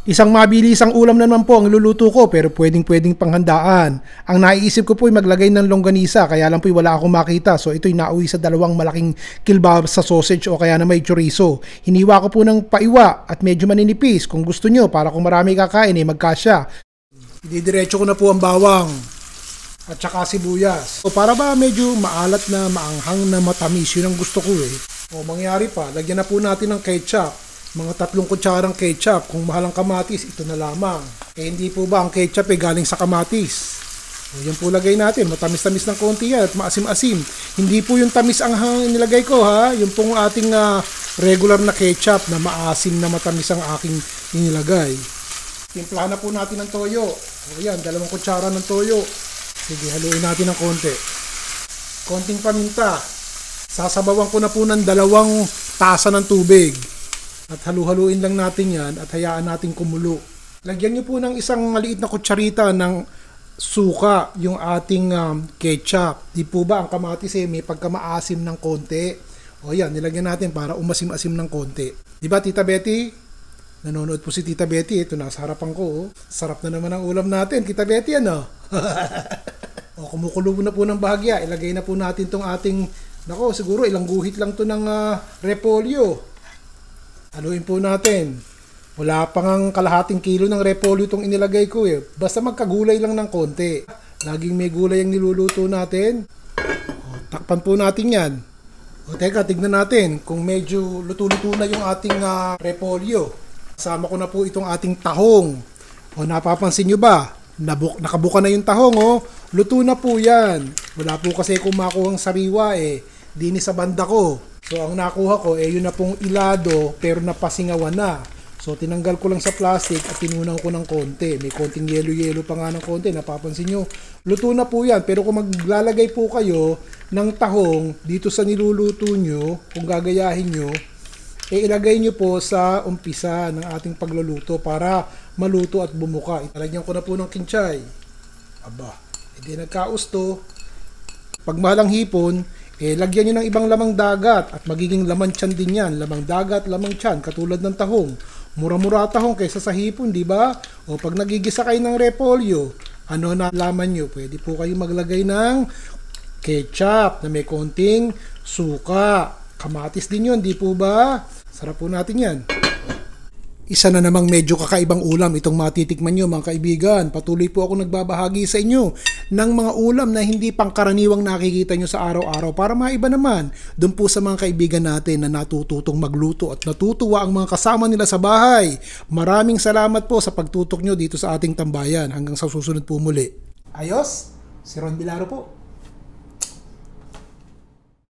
Isang mabilisang ulam naman po ang iluluto ko pero pwedeng panghandaan. Ang naiisip ko po ay maglagay ng longganisa kaya lang po wala akong makita. So ito'y nauwi sa dalawang malaking kilbab sa sausage o kaya na may chorizo. Hiniwa ko po ng paiwa at medyo maninipis. Kung gusto nyo para kung marami kakain ay magkasya. Ididiretso ko na po ang bawang at saka sibuyas. O para ba medyo maalat na maanghang na matamis, yun ang gusto ko eh. O mangyari pa, lagyan na po natin ng ketchup. Mga 3 kutsarang ketchup. Kung mahal ang kamatis, ito na lamang. Hindi po ba ang ketchup galing sa kamatis? O, yan po lagay natin. Matamis-tamis ng konti yan at maasim-asim. Hindi po yung tamis ang nilagay ko ha. Yung pong ating regular na ketchup na maasim na matamis ang aking inilagay. Timplahan na po natin ng toyo. O yan, 2 kutsara ng toyo. Sige, haluin natin ng konti. Konting paminta. Sasabawan ko na po ng 2 tasa ng tubig. At halu-haluin lang natin yan at hayaan natin kumulo. Lagyan nyo po ng isang maliit na kutsarita ng suka yung ating ketchup. Di po ba ang kamatis may pagkamaasim ng konti? O yan, nilagyan natin para umasim-asim ng konti. Di ba Tita Betty? Nanonood po si Tita Betty. Ito nasa harapan ko. Oh. Sarap na naman ang ulam natin. Tita Betty ano? O kumukulo na po ng bahagya. Ilagay na po natin tong ating, nako siguro ilang guhit lang to ng repolyo. Haluin po natin. Wala pang ang kalahating kilo ng repolyo itong inilagay ko eh. Basta magkagulay lang ng konti. Laging may gulay ang niluluto natin. O, takpan po natin yan. O teka, tignan natin kung medyo luto-luto na yung ating repolyo. Kasama ko na po itong ating tahong. O napapansin nyo ba? Nakabuka na yung tahong oh. Luto na po yan. Wala po kasi kumakuhang sariwa eh. Dini sa banda ko. So ang nakuha ko yun na pong ilado pero napasingawan na. So tinanggal ko lang sa plastic at tinunaw ko ng konti. May konting yelo-yelo pa nga ng konti. Napapansin nyo, luto na po yan. Pero kung maglalagay po kayo ng tahong dito sa niluluto nyo, kung gagayahin nyo, ilagay nyo po sa umpisa ng ating pagluluto para maluto at bumuka. Italagyan ko na po ng kinchay. Aba, hindi nagkausto. Pag mahalang hipon, lagyan nyo ng ibang lamang dagat at magiging laman tiyan din yan. Lamang dagat, lamang tiyan, katulad ng tahong. Mura-mura tahong kaysa sa hipon, di ba? O pag nagigisa kayo ng repolyo, ano na laman nyo? Pwede po kayo maglagay ng ketchup na may konting suka. Kamatis din yun, di po ba? Sarap po natin yan. Isa na namang medyo kakaibang ulam itong matitikman nyo mga kaibigan. Patuloy po ako nagbabahagi sa inyo ng mga ulam na hindi pangkaraniwang nakikita nyo sa araw-araw para maiba naman doon po sa mga kaibigan natin na natututong magluto at natutuwa ang mga kasama nila sa bahay. Maraming salamat po sa pagtutok nyo dito sa ating tambayan. Hanggang sa susunod po muli. Ayos, si Ron Bilaro po.